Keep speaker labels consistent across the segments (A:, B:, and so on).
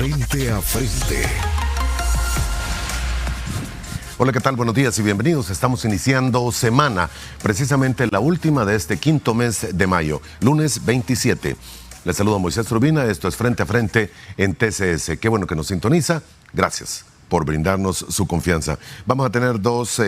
A: Frente a Frente.
B: Hola, ¿qué tal? Buenos días y bienvenidos. Estamos iniciando semana, precisamente la última de este quinto mes de mayo, lunes 27. Les saludo a Moisés Urbina, esto es Frente a Frente en TCS. Qué bueno que nos sintoniza. Gracias por brindarnos su confianza. Vamos a tener dos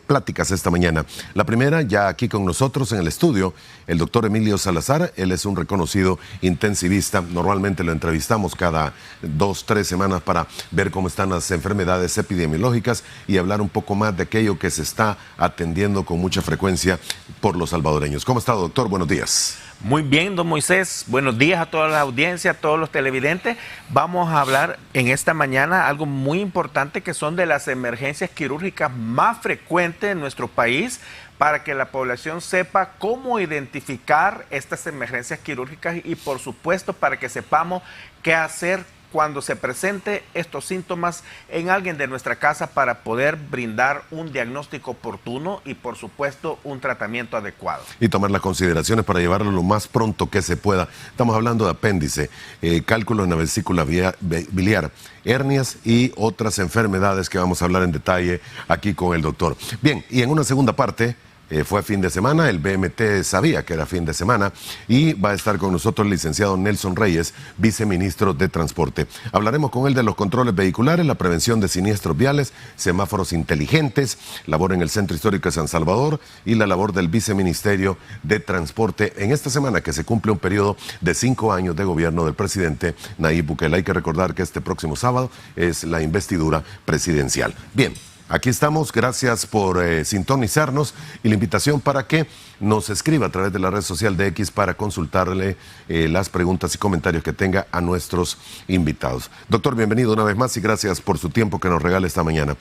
B: pláticas esta mañana. La primera, ya aquí con nosotros en el estudio, el doctor Emilio Salazar. Él es un reconocido intensivista. Normalmente lo entrevistamos cada 2-3 semanas para ver cómo están las enfermedades epidemiológicas y hablar un poco más de aquello que se está atendiendo con mucha frecuencia por los salvadoreños. ¿Cómo está, doctor? Buenos días.
C: Muy bien, don Moisés. Buenos días a toda la audiencia, a todos los televidentes. Vamos a hablar en esta mañana algo muy importante que son de las emergencias quirúrgicas más frecuentes en nuestro país para que la población sepa cómo identificar estas emergencias quirúrgicas y por supuesto para que sepamos qué hacer cuando se presente estos síntomas en alguien de nuestra casa para poder brindar un diagnóstico oportuno y por supuesto un tratamiento adecuado.
B: Y tomar las consideraciones para llevarlo lo más pronto que se pueda. Estamos hablando de apéndice, cálculos en la vesícula biliar, hernias y otras enfermedades que vamos a hablar en detalle aquí con el doctor. Bien, y en una segunda parte, fue fin de semana, el BMT sabía que era fin de semana y va a estar con nosotros el licenciado Nelson Reyes, viceministro de Transporte. Hablaremos con él de los controles vehiculares, la prevención de siniestros viales, semáforos inteligentes, labor en el Centro Histórico de San Salvador y la labor del viceministerio de Transporte en esta semana que se cumple un periodo de 5 años de gobierno del presidente Nayib Bukele. Hay que recordar que este próximo sábado es la investidura presidencial. Bien. Aquí estamos, gracias por sintonizarnos y la invitación para que nos escriba a través de la red social de X para consultarle las preguntas y comentarios que tenga a nuestros invitados. Doctor, bienvenido una vez más y gracias por su tiempo que nos regala esta mañana.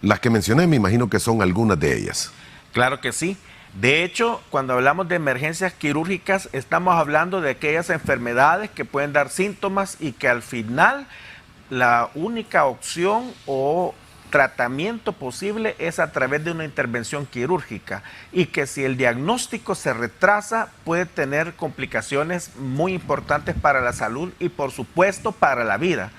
B: Las que mencioné me imagino que son algunas de ellas.
C: Claro que sí. De hecho, cuando hablamos de emergencias quirúrgicas, estamos hablando de aquellas enfermedades que pueden dar síntomas y que al final la única opción o tratamiento posible es a través de una intervención quirúrgica y que si el diagnóstico se retrasa puede tener complicaciones muy importantes para la salud y por supuesto para la vida.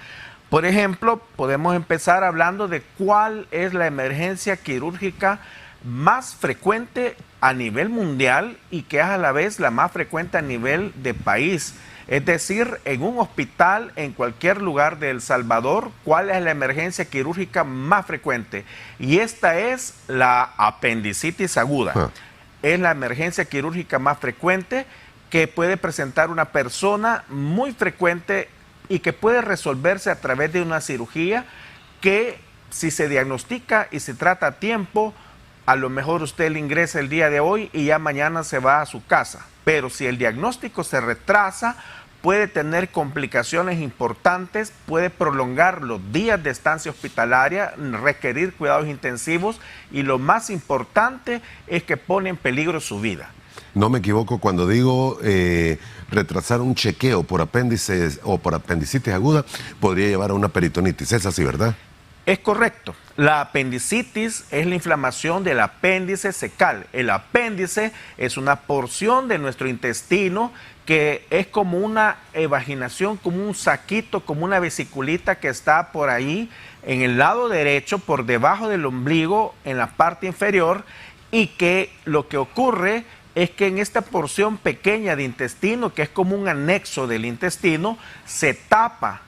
C: Por ejemplo, podemos empezar hablando de cuál es la emergencia quirúrgica más frecuente a nivel mundial y que es a la vez la más frecuente a nivel de país. Es decir, en un hospital, en cualquier lugar de El Salvador, ¿cuál es la emergencia quirúrgica más frecuente? Y esta es la apendicitis aguda. Es la emergencia quirúrgica más frecuente que puede presentar una persona muy frecuente y que puede resolverse a través de una cirugía que si se diagnostica y se trata a tiempo, a lo mejor usted le ingresa el día de hoy y ya mañana se va a su casa. Pero si el diagnóstico se retrasa, puede tener complicaciones importantes, puede prolongar los días de estancia hospitalaria, requerir cuidados intensivos y lo más importante es que pone en peligro su vida.
B: No me equivoco cuando digo retrasar un chequeo por apéndices o por apendicitis aguda podría llevar a una peritonitis. Es así, ¿verdad?
C: Es correcto. La apendicitis es la inflamación del apéndice secal. El apéndice es una porción de nuestro intestino que es como una evaginación, como un saquito, como una vesiculita que está por ahí en el lado derecho, por debajo del ombligo, en la parte inferior, y que lo que ocurre es que en esta porción pequeña de intestino, que es como un anexo del intestino, se tapa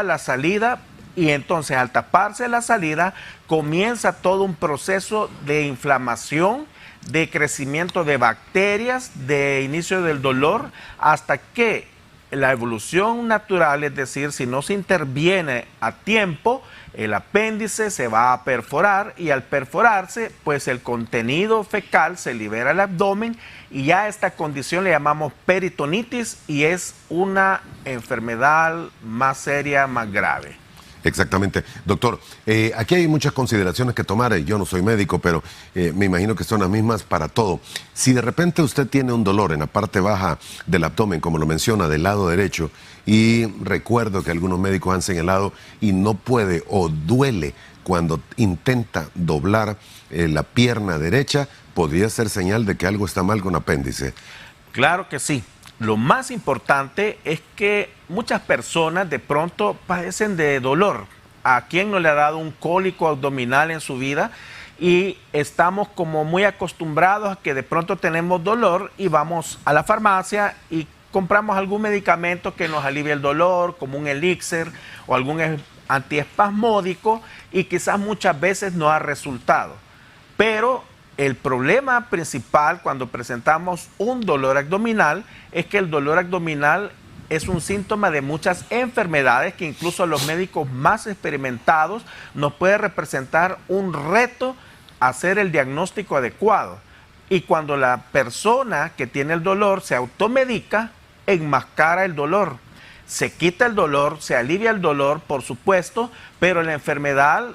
C: la salida. Y entonces al taparse la salida comienza todo un proceso de inflamación, de crecimiento de bacterias, de inicio del dolor, hasta que la evolución natural, es decir, si no se interviene a tiempo, el apéndice se va a perforar y al perforarse, pues el contenido fecal se libera al abdomen y ya a esta condición le llamamos peritonitis y es una enfermedad más seria, más grave.
B: Exactamente. Doctor, aquí hay muchas consideraciones que tomar. Yo no soy médico, pero me imagino que son las mismas para todo. Si de repente usted tiene un dolor en la parte baja del abdomen, como lo menciona, del lado derecho, y recuerdo que algunos médicos han señalado y no puede o duele cuando intenta doblar la pierna derecha, podría ser señal de que algo está mal con apéndice.
C: Claro que sí. lo más importante es que muchas personas de pronto padecen de dolor. ¿A quién no le ha dado un cólico abdominal en su vida? Y estamos como muy acostumbrados a que de pronto tenemos dolor y vamos a la farmacia y compramos algún medicamento que nos alivie el dolor, como un elixir o algún antiespasmódico, y quizás muchas veces no ha resultado. Pero el problema principal cuando presentamos un dolor abdominal es que el dolor abdominal es un síntoma de muchas enfermedades que incluso a los médicos más experimentados nos puede representar un reto hacer el diagnóstico adecuado. Y cuando la persona que tiene el dolor se automedica, enmascara el dolor. Se quita el dolor, se alivia el dolor, por supuesto, pero la enfermedad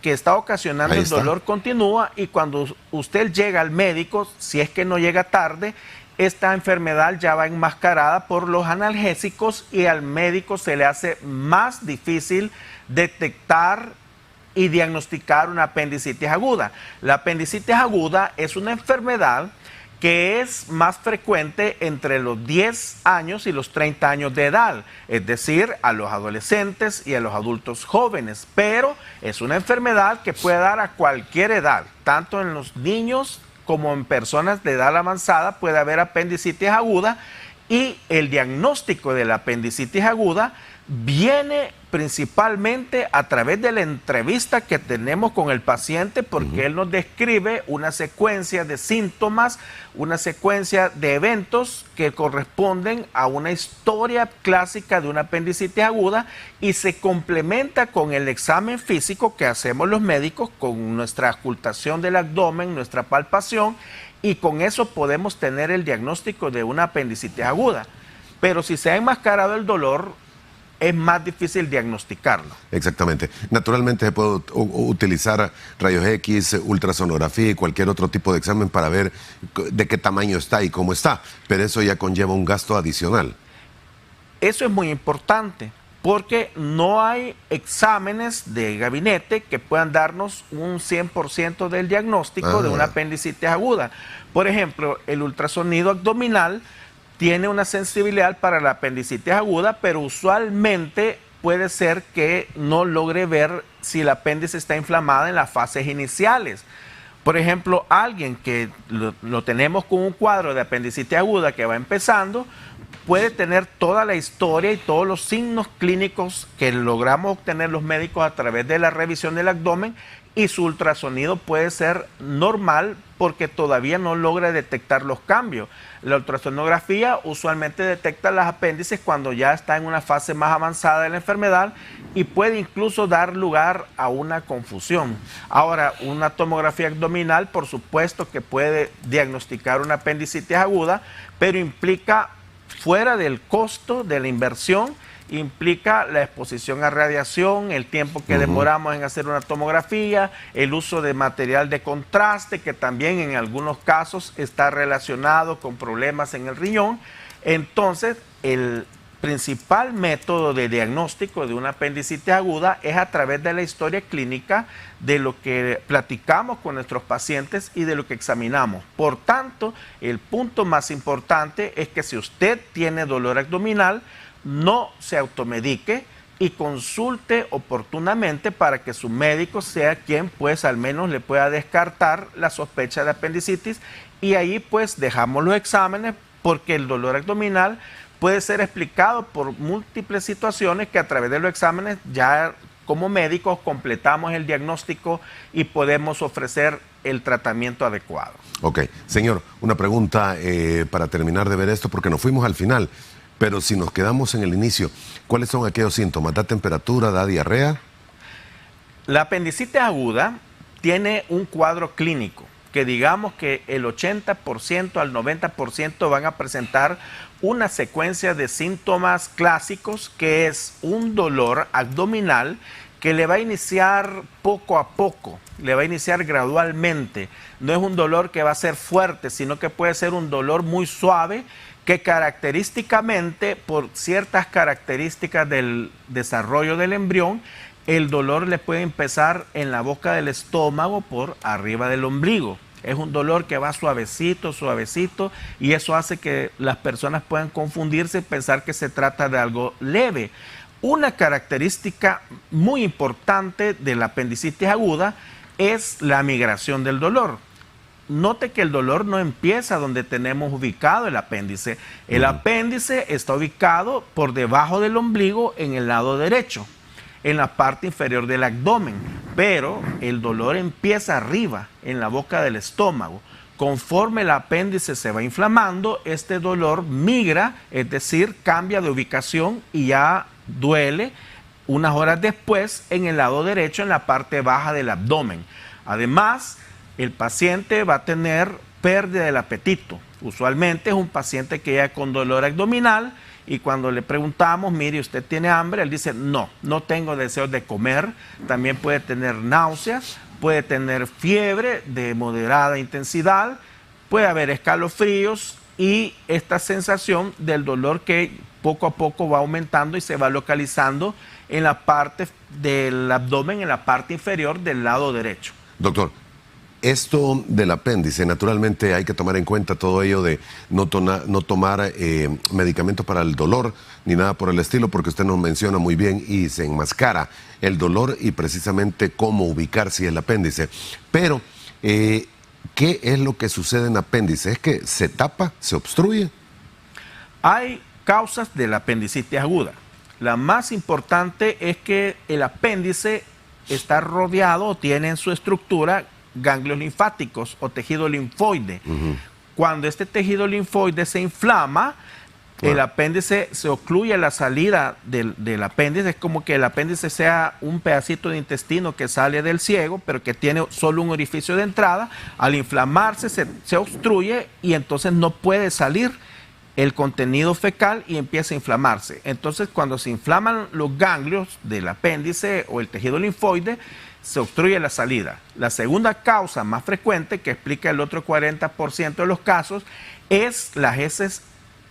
C: que está ocasionando el dolor continúa, y cuando usted llega al médico, si es que no llega tarde, esta enfermedad ya va enmascarada por los analgésicos y al médico se le hace más difícil detectar y diagnosticar una apendicitis aguda. La apendicitis aguda es una enfermedad que es más frecuente entre los 10 años y los 30 años de edad, es decir, a los adolescentes y a los adultos jóvenes, pero es una enfermedad que puede dar a cualquier edad, tanto en los niños como en personas de edad avanzada puede haber apendicitis aguda, y el diagnóstico de la apendicitis aguda viene principalmente a través de la entrevista que tenemos con el paciente, porque él nos describe una secuencia de síntomas, una secuencia de eventos que corresponden a una historia clásica de una apendicitis aguda, y se complementa con el examen físico que hacemos los médicos con nuestra auscultación del abdomen, nuestra palpación, y con eso podemos tener el diagnóstico de una apendicitis aguda. Pero si se ha enmascarado el dolor, es más difícil diagnosticarlo.
B: Exactamente. Naturalmente se puede utilizar rayos X, ultrasonografía y cualquier otro tipo de examen para ver de qué tamaño está y cómo está, pero eso ya conlleva un gasto adicional.
C: Eso es muy importante, porque no hay exámenes de gabinete que puedan darnos un 100% del diagnóstico de una apendicitis aguda. Por ejemplo, el ultrasonido abdominal tiene una sensibilidad para la apendicitis aguda, pero usualmente puede ser que no logre ver si el apéndice está inflamada en las fases iniciales. Por ejemplo, alguien que lo tenemos con un cuadro de apendicitis aguda que va empezando, puede tener toda la historia y todos los signos clínicos que logramos obtener los médicos a través de la revisión del abdomen, y su ultrasonido puede ser normal porque todavía no logra detectar los cambios. La ultrasonografía usualmente detecta los apéndices cuando ya está en una fase más avanzada de la enfermedad y puede incluso dar lugar a una confusión. Ahora, una tomografía abdominal, por supuesto que puede diagnosticar una apendicitis aguda, pero implica, fuera del costo de la inversión, implica la exposición a radiación, el tiempo que demoramos en hacer una tomografía, el uso de material de contraste, que también en algunos casos está relacionado con problemas en el riñón. Entonces, el principal método de diagnóstico de una apendicitis aguda es a través de la historia clínica, de lo que platicamos con nuestros pacientes y de lo que examinamos. Por tanto, el punto más importante es que si usted tiene dolor abdominal, no se automedique y consulte oportunamente para que su médico sea quien pues al menos le pueda descartar la sospecha de apendicitis, y ahí pues dejamos los exámenes, porque el dolor abdominal puede ser explicado por múltiples situaciones que a través de los exámenes ya como médicos completamos el diagnóstico y podemos ofrecer el tratamiento adecuado.
B: Ok, señor, una pregunta para terminar de ver esto, porque nos fuimos al final. Pero si nos quedamos en el inicio, ¿cuáles son aquellos síntomas? ¿Da temperatura, da diarrea?
C: La apendicitis aguda tiene un cuadro clínico que digamos que el 80% al 90% van a presentar una secuencia de síntomas clásicos, que es un dolor abdominal que le va a iniciar poco a poco, le va a iniciar gradualmente. No es un dolor que va a ser fuerte, sino que puede ser un dolor muy suave, que característicamente, por ciertas características del desarrollo del embrión, el dolor le puede empezar en la boca del estómago por arriba del ombligo. Es un dolor que va suavecito, suavecito, y eso hace que las personas puedan confundirse y pensar que se trata de algo leve. Una característica muy importante de la apendicitis aguda es la migración del dolor. Note que el dolor no empieza donde tenemos ubicado el apéndice. El apéndice está ubicado por debajo del ombligo en el lado derecho, en la parte inferior del abdomen, pero el dolor empieza arriba, en la boca del estómago. Conforme el apéndice se va inflamando, este dolor migra, es decir, cambia de ubicación y ya duele unas horas después en el lado derecho, en la parte baja del abdomen. Además, el paciente va a tener pérdida del apetito. Usualmente es un paciente que llega con dolor abdominal y cuando le preguntamos, mire, ¿usted tiene hambre? Él dice, no, no tengo deseos de comer. También puede tener náuseas, puede tener fiebre de moderada intensidad, puede haber escalofríos y esta sensación del dolor que poco a poco va aumentando y se va localizando en la parte del abdomen, en la parte inferior del lado derecho.
B: Doctor, esto del apéndice, naturalmente hay que tomar en cuenta todo ello de no tomar medicamentos para el dolor ni nada por el estilo, porque usted nos menciona muy bien y se enmascara el dolor y precisamente cómo ubicar si el apéndice. Pero, ¿qué es lo que sucede en apéndice? ¿Es que se tapa, se obstruye?
C: Hay causas de la apendicitis aguda. La más importante es que el apéndice está rodeado o tiene en su estructura ganglios linfáticos o tejido linfoide. Cuando este tejido linfoide se inflama, el apéndice se ocluye la salida del apéndice. Es como que el apéndice sea un pedacito de intestino que sale del ciego, pero que tiene solo un orificio de entrada. Al inflamarse se obstruye y entonces no puede salir el contenido fecal y empieza a inflamarse. Entonces, cuando se inflaman los ganglios del apéndice o el tejido linfoide, se obstruye la salida. La segunda causa más frecuente, que explica el otro 40% de los casos, es las heces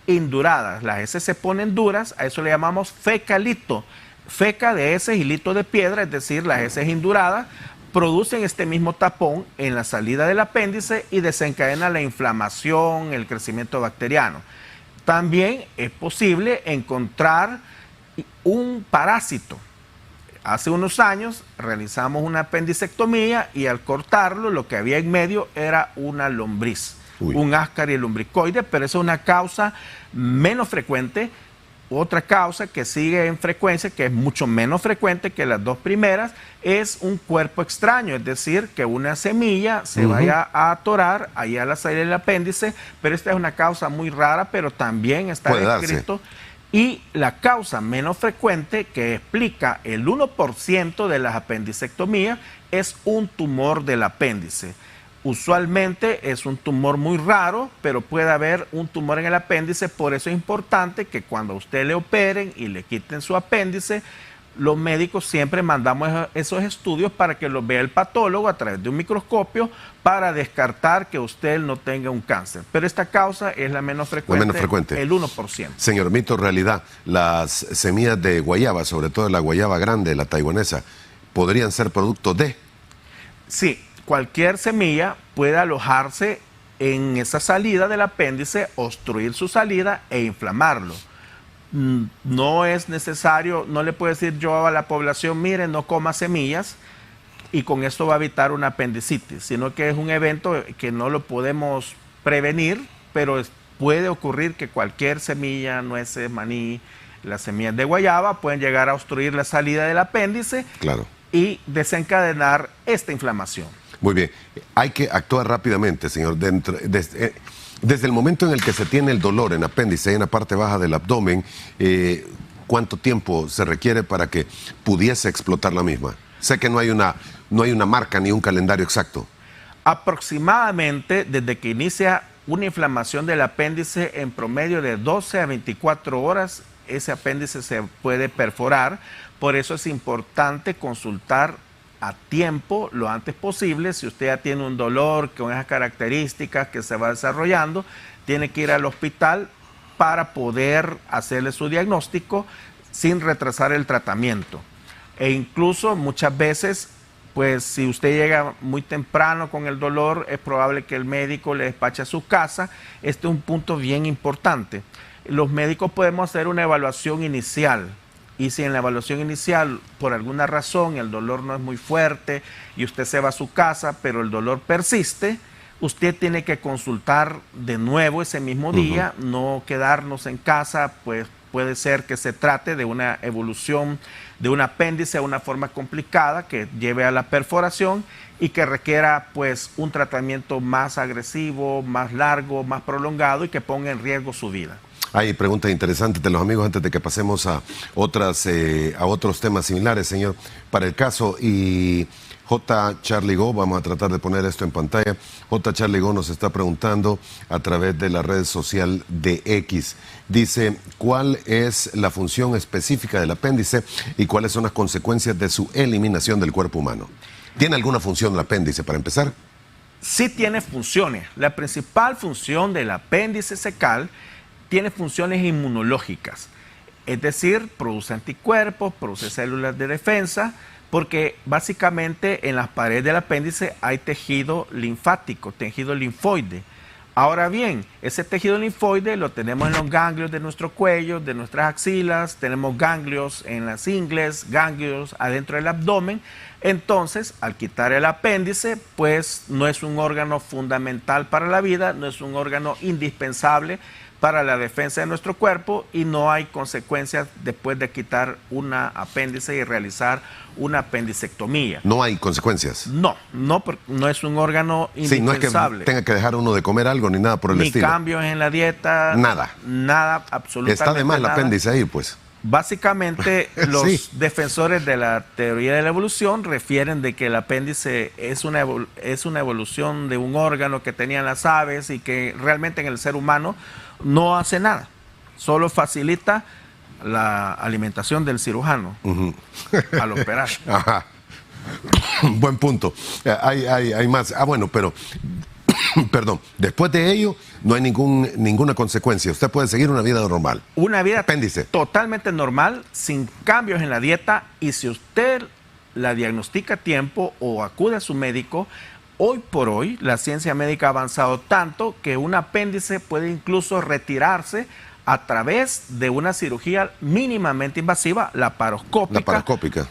C: induradas. Las heces se ponen duras, a eso le llamamos fecalito. Feca de heces y lito de piedra, es decir, las heces induradas, producen este mismo tapón en la salida del apéndice y desencadena la inflamación, el crecimiento bacteriano. También es posible encontrar un parásito. Hace unos años realizamos una apendicectomía y al cortarlo lo que había en medio era una lombriz, un Ascaris lumbricoide, pero esa es una causa menos frecuente. Otra causa que sigue en frecuencia, que es mucho menos frecuente que las dos primeras, es un cuerpo extraño, es decir, que una semilla se vaya a atorar ahí a la salida del apéndice, pero esta es una causa muy rara, pero también está descrito. Y la causa menos frecuente, que explica el 1% de las apendicectomías, es un tumor del apéndice. Usualmente es un tumor muy raro, pero puede haber un tumor en el apéndice. Por eso es importante que cuando a usted le operen y le quiten su apéndice, los médicos siempre mandamos esos estudios para que los vea el patólogo a través de un microscopio para descartar que usted no tenga un cáncer. Pero esta causa es la menos frecuente, el 1%.
B: Señor, mito o realidad, las semillas de guayaba, sobre todo la guayaba grande, la taiwanesa, ¿podrían ser producto de?
C: Sí, cualquier semilla puede alojarse en esa salida del apéndice, obstruir su salida e inflamarlo. No es necesario, no le puedo decir yo a la población, miren, no coma semillas y con esto va a evitar una apendicitis, sino que es un evento que no lo podemos prevenir, pero puede ocurrir que cualquier semilla, nueces, maní, las semillas de guayaba pueden llegar a obstruir la salida del apéndice y desencadenar esta inflamación.
B: Muy bien, hay que actuar rápidamente, señor. Desde el momento en el que se tiene el dolor en apéndice, en la parte baja del abdomen, ¿cuánto tiempo se requiere para que pudiese explotar la misma? Sé que no hay una marca ni un calendario exacto.
C: Aproximadamente desde que inicia una inflamación del apéndice, en promedio de 12 a 24 horas, ese apéndice se puede perforar. Por eso es importante consultar a tiempo, lo antes posible. Si usted ya tiene un dolor con esas características que se va desarrollando, tiene que ir al hospital para poder hacerle su diagnóstico sin retrasar el tratamiento. E incluso muchas veces pues si usted llega muy temprano con el dolor, es probable que el médico le despache a su casa. Este es un punto bien importante. Los médicos podemos hacer una evaluación inicial. Y si en la evaluación inicial, por alguna razón, el dolor no es muy fuerte y usted se va a su casa, pero el dolor persiste, usted tiene que consultar de nuevo ese mismo día, no quedarnos en casa, pues puede ser que se trate de una evolución de un apéndice a una forma complicada que lleve a la perforación y que requiera pues un tratamiento más agresivo, más largo, más prolongado y que ponga en riesgo su vida.
B: Hay preguntas interesantes de los amigos antes de que pasemos a otros temas similares, señor. Para el caso, y J. Charlie Go, vamos a tratar de poner esto en pantalla. J. Charlie Go nos está preguntando a través de la red social de X. Dice, ¿cuál es la función específica del apéndice y cuáles son las consecuencias de su eliminación del cuerpo humano? ¿Tiene alguna función el apéndice, para empezar?
C: Sí tiene funciones. La principal función del apéndice cecal tiene funciones inmunológicas, es decir, produce anticuerpos, produce células de defensa, porque básicamente en las paredes del apéndice hay tejido linfático, tejido linfoide. Ahora bien, ese tejido linfoide lo tenemos en los ganglios de nuestro cuello, de nuestras axilas, tenemos ganglios en las ingles, ganglios adentro del abdomen. Entonces, al quitar el apéndice, pues no es un órgano fundamental para la vida, no es un órgano indispensable para la defensa de nuestro cuerpo y no hay consecuencias después de quitar un apéndice y realizar una apendicectomía.
B: ¿No hay consecuencias?
C: No es un órgano indispensable.
B: Sí, no es que tenga que dejar uno de comer algo ni nada por el estilo.
C: Ni cambios en la dieta.
B: Nada.
C: Nada, absolutamente nada.
B: Está de más el apéndice ahí, pues.
C: Básicamente, los defensores de la teoría de la evolución refieren de que el apéndice es una evolución de un órgano que tenían las aves y que realmente en el ser humano no hace nada, solo facilita la alimentación del cirujano al operar.
B: Ajá. Buen punto. Hay más. Bueno, pero perdón, después de ello no hay ninguna consecuencia. Usted puede seguir una vida normal.
C: Una vida
B: apéndice
C: totalmente normal, sin cambios en la dieta, y si usted la diagnostica a tiempo o acude a su médico, hoy por hoy la ciencia médica ha avanzado tanto que un apéndice puede incluso retirarse a través de una cirugía mínimamente invasiva, laparoscópica.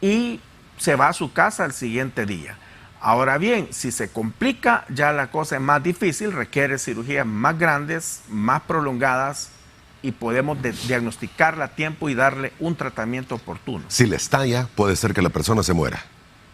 C: Y se va a su casa al siguiente día. Ahora bien, si se complica, ya la cosa es más difícil, requiere cirugías más grandes, más prolongadas, y podemos diagnosticarla a tiempo y darle un tratamiento oportuno.
B: Si le estalla, puede ser que la persona se muera.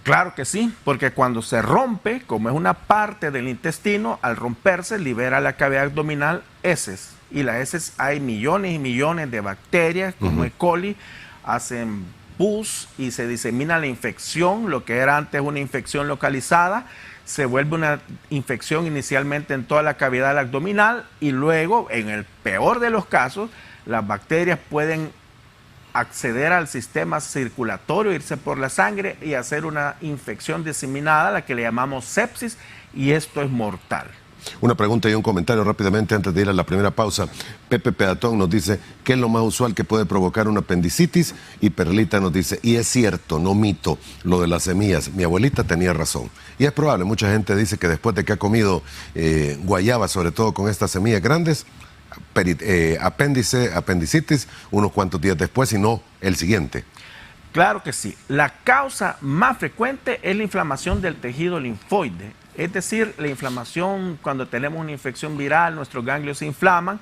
C: Claro que sí, porque cuando se rompe, como es una parte del intestino, al romperse libera la cavidad abdominal heces. Y las heces hay millones y millones de bacterias, como E. coli, hacen pus y se disemina la infección. Lo que era antes una infección localizada se vuelve una infección inicialmente en toda la cavidad abdominal y luego, en el peor de los casos, las bacterias pueden acceder al sistema circulatorio, irse por la sangre y hacer una infección diseminada, la que le llamamos sepsis, y esto es mortal.
B: Una pregunta y un comentario rápidamente antes de ir a la primera pausa. Pepe Peatón nos dice, ¿qué es lo más usual que puede provocar una apendicitis? Y Perlita nos dice, y es cierto, no mito, lo de las semillas. Mi abuelita tenía razón. Y es probable, mucha gente dice que después de que ha comido guayaba, sobre todo con estas semillas grandes, apendicitis, unos cuantos días después, y no el siguiente.
C: Claro que sí. La causa más frecuente es la inflamación del tejido linfoide. Es decir, la inflamación, cuando tenemos una infección viral, nuestros ganglios se inflaman.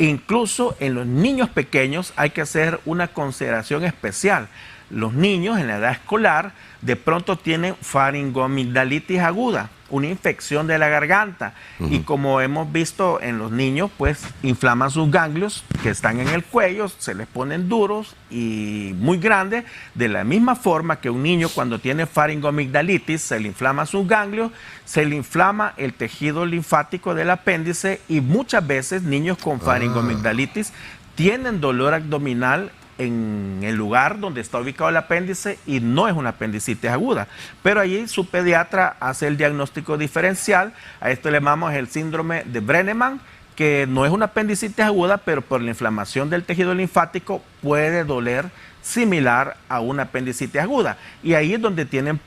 C: Incluso en los niños pequeños hay que hacer una consideración especial. Los niños en la edad escolar de pronto tienen faringoamigdalitis aguda, una infección de la garganta. Y como hemos visto en los niños, pues inflaman sus ganglios que están en el cuello, se les ponen duros y muy grandes. De la misma forma que un niño cuando tiene faringoamigdalitis se le inflama sus ganglios, se le inflama el tejido linfático del apéndice y muchas veces niños con faringoamigdalitis tienen dolor abdominal en el lugar donde está ubicado el apéndice y no es una apendicitis aguda. Pero allí su pediatra hace el diagnóstico diferencial. A esto le llamamos el síndrome de Brenneman, que no es una apendicitis aguda, pero por la inflamación del tejido linfático puede doler similar a una apendicitis aguda. Y ahí es donde tienen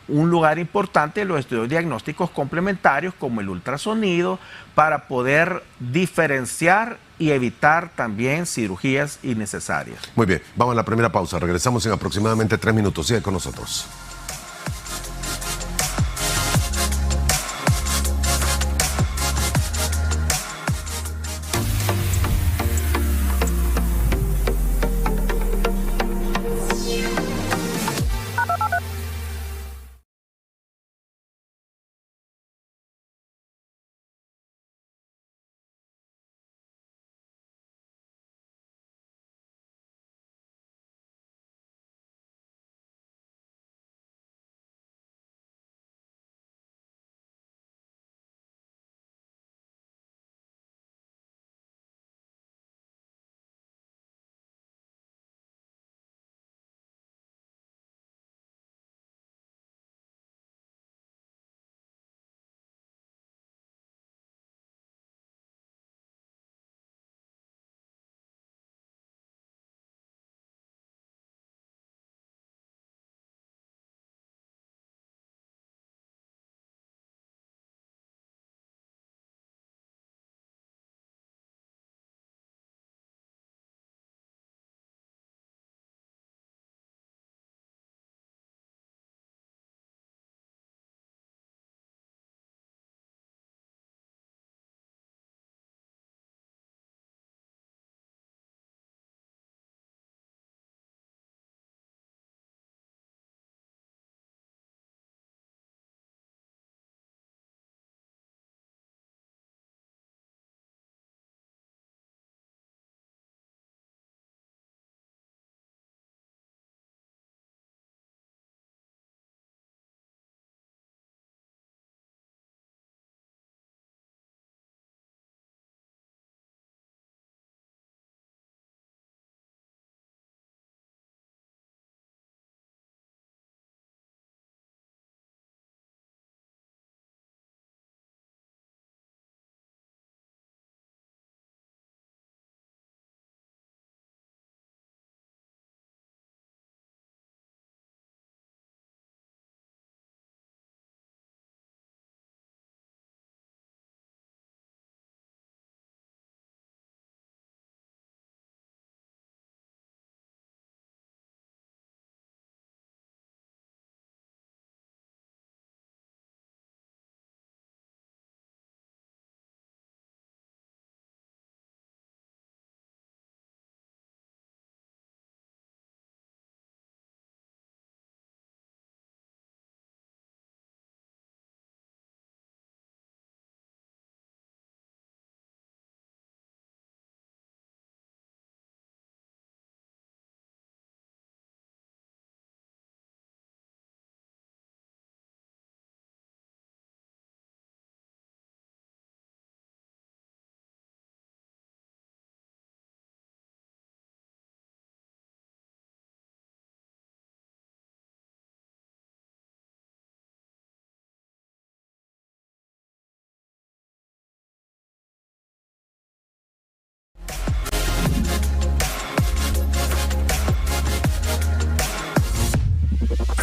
C: un lugar importante en los estudios diagnósticos complementarios como el ultrasonido para poder diferenciar y evitar también cirugías innecesarias.
B: Muy bien, vamos a la primera pausa. Regresamos en aproximadamente 3 minutos. Sigue con nosotros.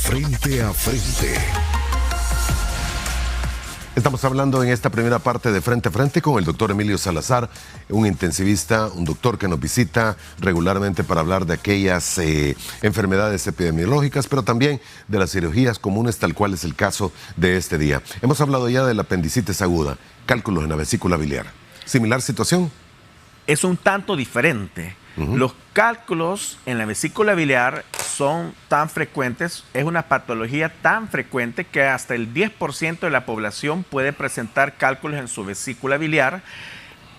A: Frente a frente.
B: Estamos hablando en esta primera parte de Frente a Frente con el doctor Emilio Salazar, un intensivista, un doctor que nos visita regularmente para hablar de aquellas enfermedades epidemiológicas, pero también de las cirugías comunes, tal cual es el caso de este día. Hemos hablado ya de la apendicitis aguda, cálculos en la vesícula biliar. ¿Similar situación?
C: Es un tanto diferente. Los cálculos en la vesícula biliar son tan frecuentes, es una patología tan frecuente que hasta el 10% de la población puede presentar cálculos en su vesícula biliar.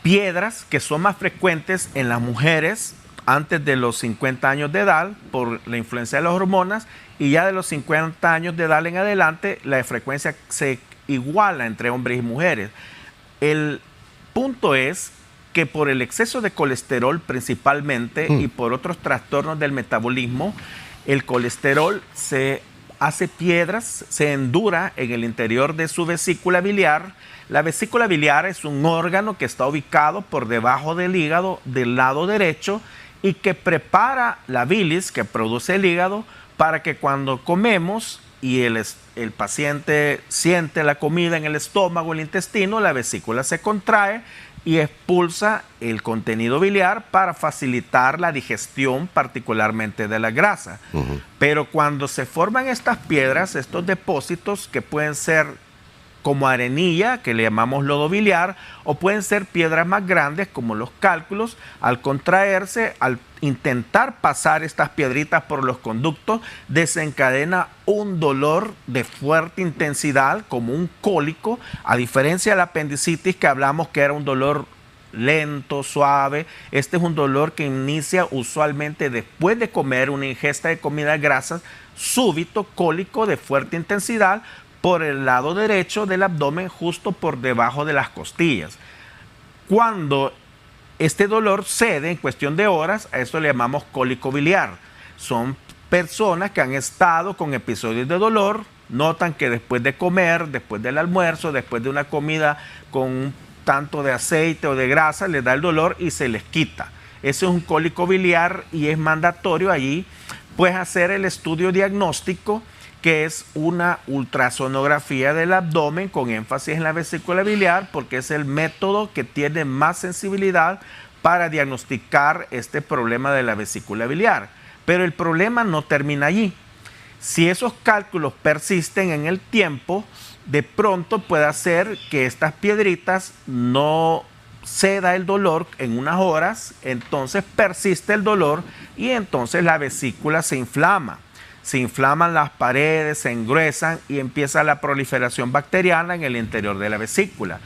C: Piedras que son más frecuentes en las mujeres antes de los 50 años de edad por la influencia de las hormonas, y ya de los 50 años de edad en adelante la frecuencia se iguala entre hombres y mujeres. El punto es que por el exceso de colesterol principalmente y por otros trastornos del metabolismo, el colesterol se hace piedras, se endura en el interior de su vesícula biliar. La vesícula biliar es un órgano que está ubicado por debajo del hígado del lado derecho y que prepara la bilis que produce el hígado para que cuando comemos y el paciente siente la comida en el estómago, el intestino, la vesícula se contrae y expulsa el contenido biliar para facilitar la digestión, particularmente de la grasa. Pero cuando se forman estas piedras, estos depósitos que pueden ser como arenilla, que le llamamos lodo biliar, o pueden ser piedras más grandes como los cálculos, al contraerse, al intentar pasar estas piedritas por los conductos, desencadena un dolor de fuerte intensidad, como un cólico, a diferencia de la apendicitis que hablamos que era un dolor lento, suave. Este es un dolor que inicia usualmente después de comer, una ingesta de comida grasas, súbito, cólico de fuerte intensidad, por el lado derecho del abdomen, justo por debajo de las costillas. Cuando este dolor cede en cuestión de horas, a esto le llamamos cólico biliar. Son personas que han estado con episodios de dolor, notan que después de comer, después del almuerzo, después de una comida con un tanto de aceite o de grasa, les da el dolor y se les quita. Ese es un cólico biliar y es mandatorio allí, pues, hacer el estudio diagnóstico, que es una ultrasonografía del abdomen con énfasis en la vesícula biliar, porque es el método que tiene más sensibilidad para diagnosticar este problema de la vesícula biliar. Pero el problema no termina allí. Si esos cálculos persisten en el tiempo, de pronto puede hacer que estas piedritas no ceda el dolor en unas horas, entonces persiste el dolor y entonces la vesícula se inflama. Se inflaman las paredes, se engruesan y empieza la proliferación bacteriana en el interior de la vesícula.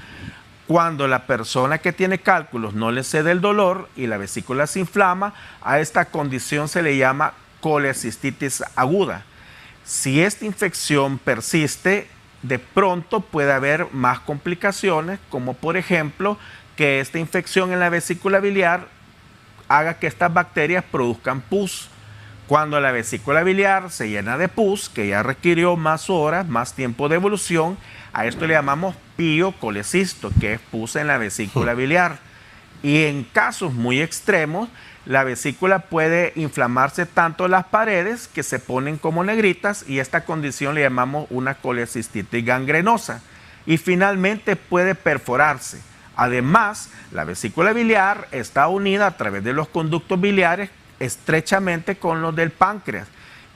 C: Cuando la persona que tiene cálculos no le cede el dolor y la vesícula se inflama, a esta condición se le llama colecistitis aguda. Si esta infección persiste, de pronto puede haber más complicaciones, como por ejemplo que esta infección en la vesícula biliar haga que estas bacterias produzcan pus. Cuando la vesícula biliar se llena de pus, que ya requirió más horas, más tiempo de evolución, a esto le llamamos piocolecisto, que es pus en la vesícula biliar. Y en casos muy extremos, la vesícula puede inflamarse tanto las paredes que se ponen como negritas, y esta condición le llamamos una colecistitis gangrenosa. Y finalmente puede perforarse. Además, la vesícula biliar está unida a través de los conductos biliares estrechamente con los del páncreas,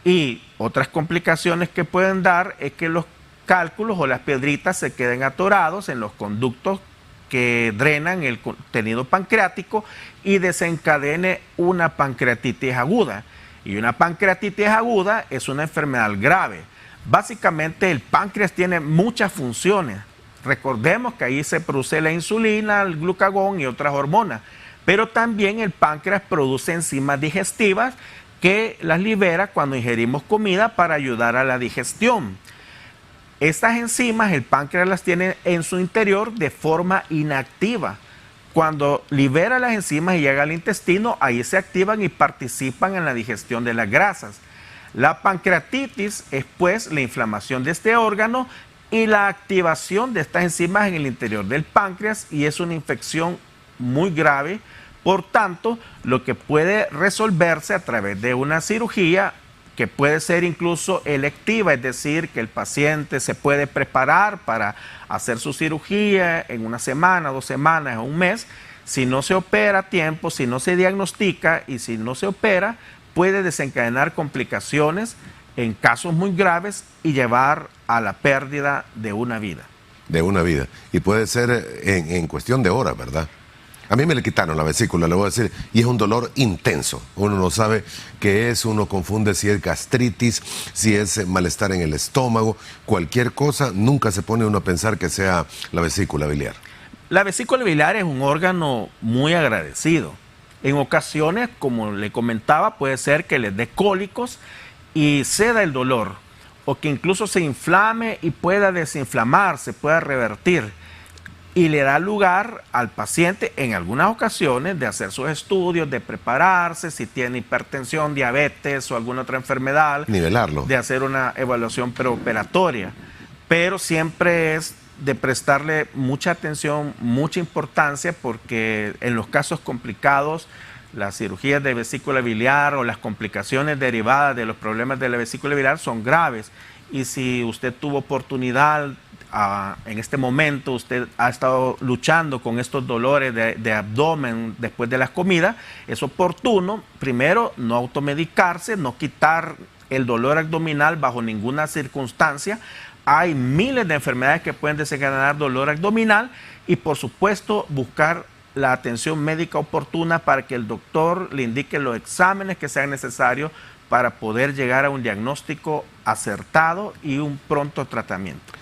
C: y otras complicaciones que pueden dar es que los cálculos o las piedritas se queden atorados en los conductos que drenan el contenido pancreático y desencadene una pancreatitis aguda. Y una pancreatitis aguda es una enfermedad grave. Básicamente el páncreas tiene muchas funciones. Recordemos que ahí se produce la insulina, el glucagón y otras hormonas. Pero también el páncreas produce enzimas digestivas que las libera cuando ingerimos comida para ayudar a la digestión. Estas enzimas el páncreas las tiene en su interior de forma inactiva. Cuando libera las enzimas y llega al intestino, ahí se activan y participan en la digestión de las grasas. La pancreatitis es pues la inflamación de este órgano y la activación de estas enzimas en el interior del páncreas, y es una infección muy grave. Por tanto, lo que puede resolverse a través de una cirugía, que puede ser incluso electiva, es decir, que el paciente se puede preparar para hacer su cirugía en una semana, 2 semanas o un mes. Si no se opera a tiempo, si no se diagnostica y si no se opera, puede desencadenar complicaciones en casos muy graves y llevar a la pérdida de una vida.
B: De una vida. Y puede ser en cuestión de horas, ¿verdad? A mí me le quitaron la vesícula, le voy a decir, y es un dolor intenso. Uno no sabe qué es, uno confunde si es gastritis, si es malestar en el estómago, cualquier cosa, nunca se pone uno a pensar que sea la vesícula biliar.
C: La vesícula biliar es un órgano muy agradecido. En ocasiones, como le comentaba, puede ser que les dé cólicos y ceda el dolor, o que incluso se inflame y pueda desinflamarse, pueda revertir. Y le da lugar al paciente en algunas ocasiones de hacer sus estudios, de prepararse, si tiene hipertensión, diabetes o alguna otra enfermedad.
B: Nivelarlo.
C: De hacer una evaluación preoperatoria. Pero siempre es de prestarle mucha atención, mucha importancia, porque en los casos complicados, las cirugías de vesícula biliar o las complicaciones derivadas de los problemas de la vesícula biliar son graves. y si usted tuvo oportunidad, en este momento usted ha estado luchando con estos dolores de abdomen después de las comidas, es oportuno, primero, no automedicarse, no quitar el dolor abdominal bajo ninguna circunstancia. Hay miles de enfermedades que pueden desencadenar dolor abdominal y, por supuesto, buscar la atención médica oportuna para que el doctor le indique los exámenes que sean necesarios para poder llegar a un diagnóstico acertado y un pronto tratamiento.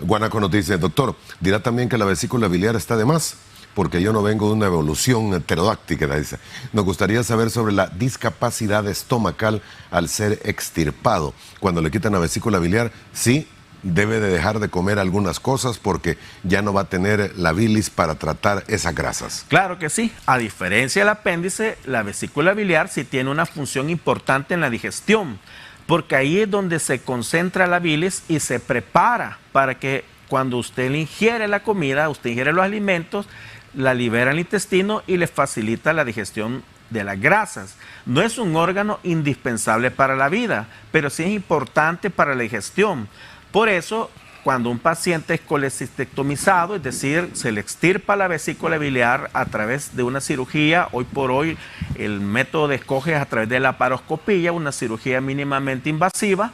B: Guanaco nos dice, doctor, dirá también que la vesícula biliar está de más, porque yo no vengo de una evolución pterodáctica, dice. Nos gustaría saber sobre la discapacidad estomacal al ser extirpado. Cuando le quitan la vesícula biliar, sí, debe de dejar de comer algunas cosas porque ya no va a tener la bilis para tratar esas grasas.
C: Claro que sí. A diferencia del apéndice, la vesícula biliar sí tiene una función importante en la digestión, porque ahí es donde se concentra la bilis y se prepara para que cuando usted le ingiere la comida, usted ingiere los alimentos, la libera en el intestino y le facilita la digestión de las grasas. No es un órgano indispensable para la vida, pero sí es importante para la digestión. Por eso, cuando un paciente es colecistectomizado, es decir, se le extirpa la vesícula biliar a través de una cirugía, hoy por hoy el método de escoge es a través de la laparoscopía, una cirugía mínimamente invasiva.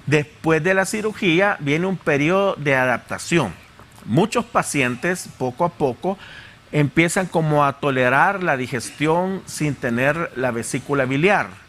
C: Después de la cirugía viene un periodo de adaptación. Muchos pacientes, poco a poco, empiezan como a tolerar la digestión sin tener la vesícula biliar.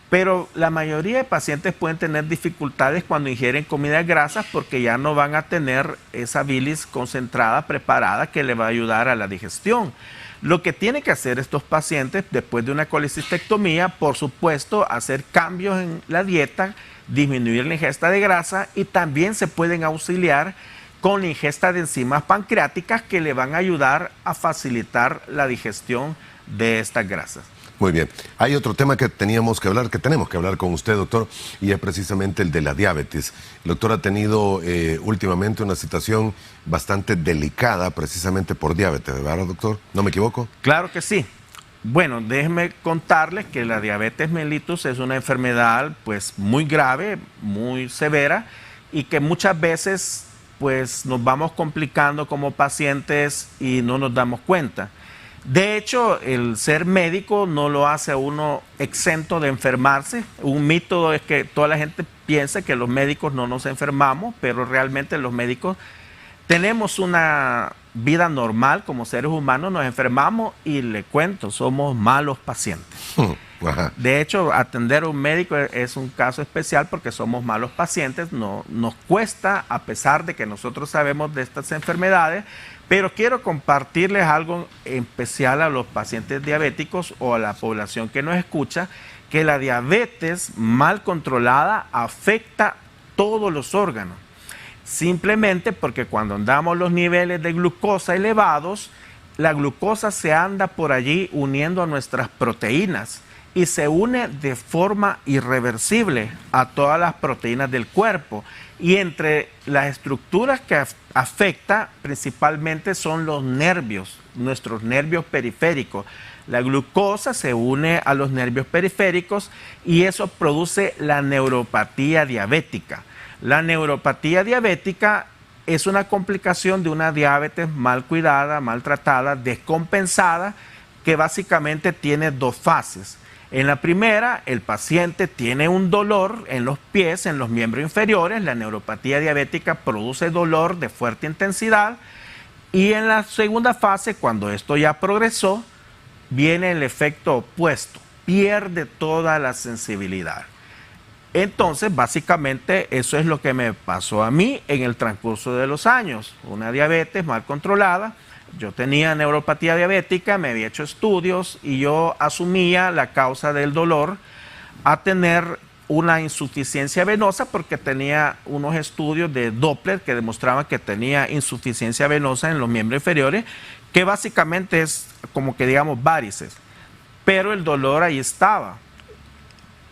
C: Pero la mayoría de pacientes pueden tener dificultades cuando ingieren comidas grasas porque ya no van a tener esa bilis concentrada, preparada, que le va a ayudar a la digestión. Lo que tienen que hacer estos pacientes después de una colecistectomía, por supuesto, hacer cambios en la dieta, disminuir la ingesta de grasa y también se pueden auxiliar con la ingesta de enzimas pancreáticas que le van a ayudar a facilitar la digestión de estas grasas.
B: Muy bien. Hay otro tema que tenemos que hablar con usted, doctor, y es precisamente el de la diabetes. El doctor ha tenido últimamente una situación bastante delicada precisamente por diabetes, ¿verdad, doctor? ¿No me equivoco?
C: Claro que sí. Bueno, déjenme contarles que la diabetes mellitus es una enfermedad pues muy grave, muy severa y que muchas veces pues nos vamos complicando como pacientes y no nos damos cuenta. De hecho, el ser médico no lo hace a uno exento de enfermarse. Un mito es que toda la gente piensa que los médicos no nos enfermamos, pero realmente los médicos tenemos una vida normal como seres humanos, nos enfermamos y le cuento, somos malos pacientes. De hecho, atender a un médico es un caso especial porque somos malos pacientes, no, nos cuesta a pesar de que nosotros sabemos de estas enfermedades, pero quiero compartirles algo especial a los pacientes diabéticos o a la población que nos escucha, que la diabetes mal controlada afecta todos los órganos. Simplemente porque cuando andamos los niveles de glucosa elevados, la glucosa se anda por allí uniendo a nuestras proteínas y se une de forma irreversible a todas las proteínas del cuerpo. Y entre las estructuras que afecta principalmente son los nervios, nuestros nervios periféricos. La glucosa se une a los nervios periféricos y eso produce la neuropatía diabética. La neuropatía diabética es una complicación de una diabetes mal cuidada, maltratada, descompensada, que básicamente tiene dos fases. En la primera, el paciente tiene un dolor en los pies, en los miembros inferiores. La neuropatía diabética produce dolor de fuerte intensidad. Y en la segunda fase, cuando esto ya progresó, viene el efecto opuesto. Pierde toda la sensibilidad. Entonces, básicamente, eso es lo que me pasó a mí en el transcurso de los años. Una diabetes mal controlada. Yo tenía neuropatía diabética, me había hecho estudios y yo asumía la causa del dolor a tener una insuficiencia venosa porque tenía unos estudios de Doppler que demostraban que tenía insuficiencia venosa en los miembros inferiores, que básicamente es como que digamos varices, pero el dolor ahí estaba.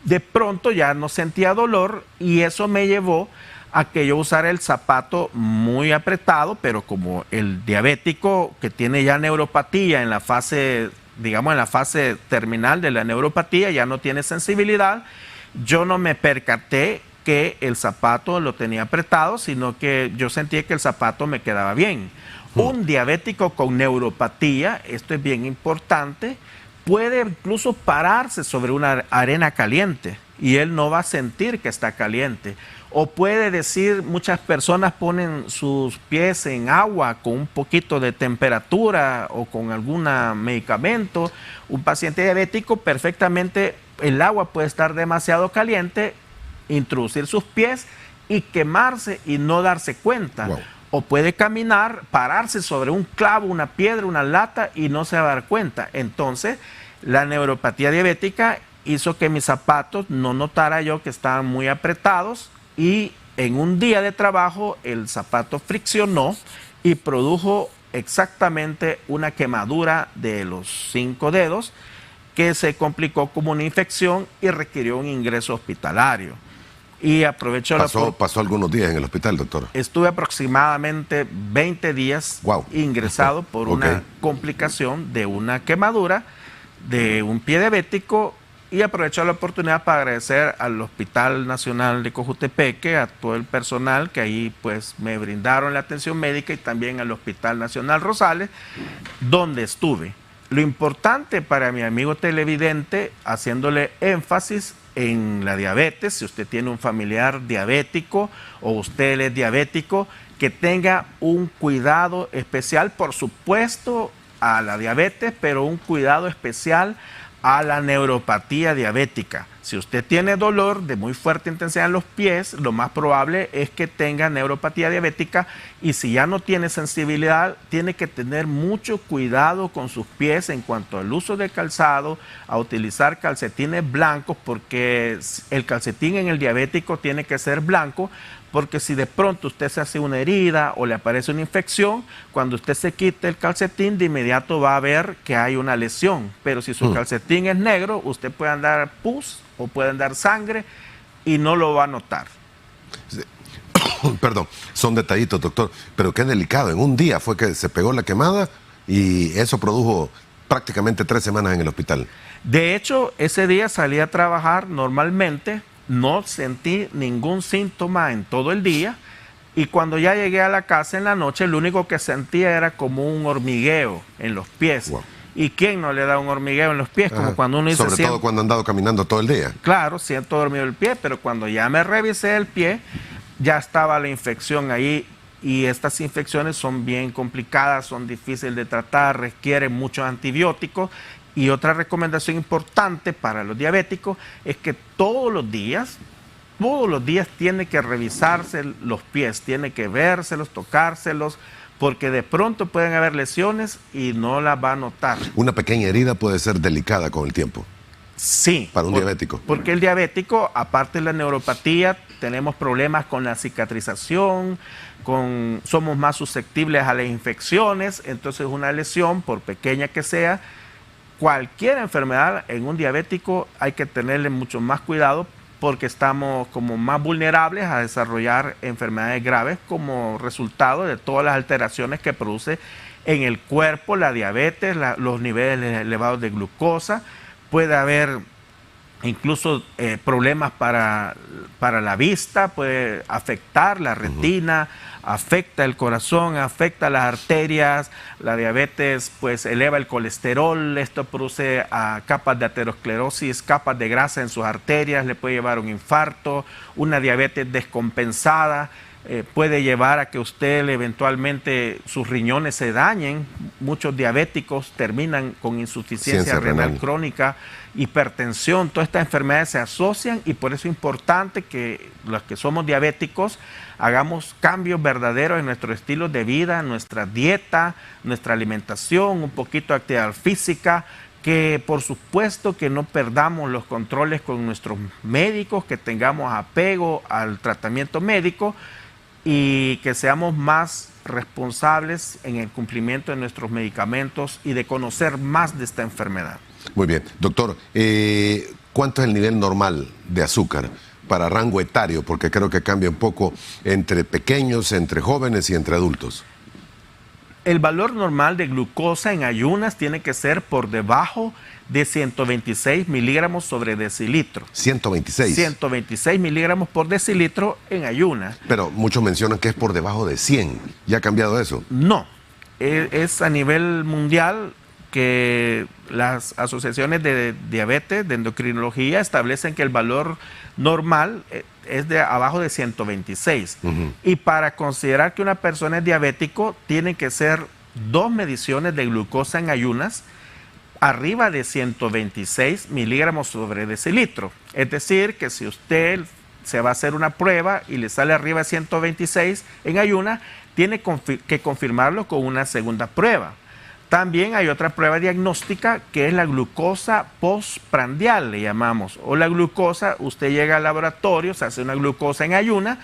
C: De pronto ya no sentía dolor y eso me llevó a que yo usara el zapato muy apretado, pero como el diabético que tiene ya neuropatía en la fase, digamos en la fase terminal de la neuropatía, ya no tiene sensibilidad, yo no me percaté que el zapato lo tenía apretado, sino que yo sentía que el zapato me quedaba bien. Un diabético con neuropatía, esto es bien importante, puede incluso pararse sobre una arena caliente y él no va a sentir que está caliente. O puede decir, muchas personas ponen sus pies en agua con un poquito de temperatura o con algún medicamento. Un paciente diabético perfectamente, el agua puede estar demasiado caliente, introducir sus pies y quemarse y no darse cuenta.
B: Wow.
C: O puede caminar, pararse sobre un clavo, una piedra, una lata y no se va a dar cuenta. Entonces, la neuropatía diabética hizo que mis zapatos no notara yo que estaban muy apretados y en un día de trabajo el zapato friccionó y produjo exactamente una quemadura de los 5 dedos que se complicó como una infección y requirió un ingreso hospitalario. Y aprovecho
B: pasó algunos días en el hospital, doctor.
C: Estuve aproximadamente 20 días ingresado por una complicación de una quemadura de un pie diabético, y aprovecho la oportunidad para agradecer al Hospital Nacional de Cojutepeque, a todo el personal que ahí pues me brindaron la atención médica, y también al Hospital Nacional Rosales, donde estuve. Lo importante para mi amigo televidente, haciéndole énfasis en la diabetes, si usted tiene un familiar diabético o usted es diabético, que tenga un cuidado especial, por supuesto, a la diabetes, pero un cuidado especial a la neuropatía diabética. Si usted tiene dolor de muy fuerte intensidad en los pies, lo más probable es que tenga neuropatía diabética, y si ya no tiene sensibilidad, tiene que tener mucho cuidado con sus pies en cuanto al uso de calzado, a utilizar calcetines blancos, porque el calcetín en el diabético tiene que ser blanco, porque si de pronto usted se hace una herida o le aparece una infección, cuando usted se quite el calcetín, de inmediato va a ver que hay una lesión. Pero si su calcetín es negro, usted puede andar pus o puede andar sangre y no lo va a notar.
B: Sí. Perdón, son detallitos, doctor, pero qué delicado. En un día fue que se pegó la quemada y eso produjo prácticamente 3 semanas en el hospital.
C: De hecho, ese día salí a trabajar normalmente. No sentí ningún síntoma en todo el día, y cuando ya llegué a la casa en la noche, lo único que sentía era como un hormigueo en los pies.
B: Wow.
C: ¿Y quién no le da un hormigueo en los pies? Como cuando uno dice...
B: Sobre todo cuando ha andado caminando todo el día.
C: Claro, siento dormido el pie, pero cuando ya me revisé el pie, ya estaba la infección ahí, y estas infecciones son bien complicadas, son difíciles de tratar, requieren muchos antibióticos. Y otra recomendación importante para los diabéticos es que todos los días tiene que revisarse los pies, tiene que vérselos, tocárselos, porque de pronto pueden haber lesiones y no las va a notar.
B: Una pequeña herida puede ser delicada con el tiempo.
C: Sí.
B: Para un diabético.
C: Porque el diabético, aparte de la neuropatía, tenemos problemas con la cicatrización, somos más susceptibles a las infecciones. Entonces una lesión, por pequeña que sea, cualquier enfermedad en un diabético hay que tenerle mucho más cuidado, porque estamos como más vulnerables a desarrollar enfermedades graves como resultado de todas las alteraciones que produce en el cuerpo la diabetes, los niveles elevados de glucosa. Puede haber incluso problemas para la vista, puede afectar la retina, afecta el corazón, afecta las arterias. La diabetes pues eleva el colesterol, esto produce capas de aterosclerosis, capas de grasa en sus arterias, le puede llevar a un infarto. Una diabetes descompensada puede llevar a que usted eventualmente sus riñones se dañen. Muchos diabéticos terminan con insuficiencia renal crónica, hipertensión. Todas estas enfermedades se asocian, y por eso es importante que los que somos diabéticos hagamos cambios verdaderos en nuestro estilo de vida, nuestra dieta, nuestra alimentación, un poquito de actividad física, que por supuesto que no perdamos los controles con nuestros médicos, que tengamos apego al tratamiento médico y que seamos más responsables en el cumplimiento de nuestros medicamentos y de conocer más de esta enfermedad.
B: Muy bien. Doctor, ¿cuánto es el nivel normal de azúcar para rango etario? Porque creo que cambia un poco entre pequeños, entre jóvenes y entre adultos.
C: El valor normal de glucosa en ayunas tiene que ser por debajo de 126 miligramos sobre decilitro.
B: 126.
C: 126 miligramos por decilitro en ayunas.
B: Pero muchos mencionan que es por debajo de 100. ¿Ya ha cambiado eso?
C: No, es a nivel mundial que las asociaciones de diabetes, de endocrinología, establecen que el valor normal es de abajo de 126. Y para considerar que una persona es diabético, tienen que ser 2 mediciones de glucosa en ayunas arriba de 126 miligramos sobre decilitro. Es decir, que si usted se va a hacer una prueba y le sale arriba de 126 en ayunas, tiene que confirmarlo con una segunda prueba. También hay otra prueba diagnóstica que es la glucosa postprandial, le llamamos. O la glucosa, usted llega al laboratorio, se hace una glucosa en ayunas,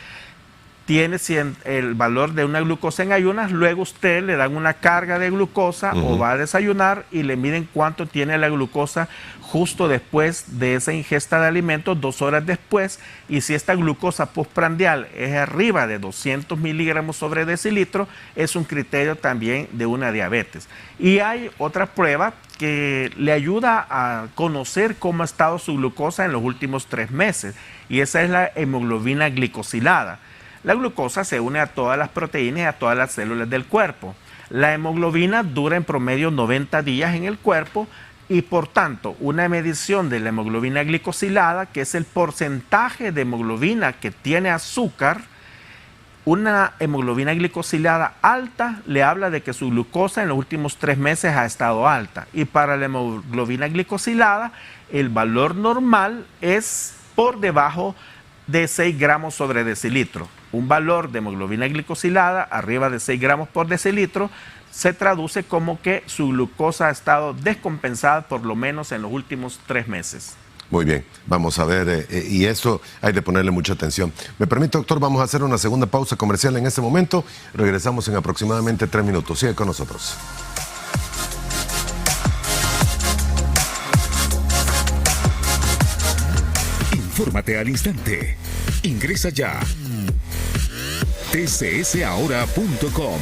C: tiene el valor de una glucosa en ayunas, luego usted le dan una carga de glucosa o va a desayunar y le miden cuánto tiene la glucosa justo después de esa ingesta de alimentos, 2 horas después, y si esta glucosa postprandial es arriba de 200 miligramos sobre decilitro, es un criterio también de una diabetes. Y hay otra prueba que le ayuda a conocer cómo ha estado su glucosa en los últimos 3 meses, y esa es la hemoglobina glicosilada. La glucosa se une a todas las proteínas y a todas las células del cuerpo. La hemoglobina dura en promedio 90 días en el cuerpo y por tanto una medición de la hemoglobina glicosilada, que es el porcentaje de hemoglobina que tiene azúcar, una hemoglobina glicosilada alta le habla de que su glucosa en los últimos 3 meses ha estado alta. Y para la hemoglobina glicosilada el valor normal es por debajo de 6 gramos sobre decilitro. Un valor de hemoglobina glicosilada arriba de 6 gramos por decilitro se traduce como que su glucosa ha estado descompensada por lo menos en los últimos 3 meses.
B: Muy bien, vamos a ver, y eso hay de ponerle mucha atención. Me permite, doctor, vamos a hacer una segunda pausa comercial en este momento. Regresamos en aproximadamente 3 minutos. Sigue con nosotros.
A: Infórmate al instante. Ingresa ya. tcsahora.com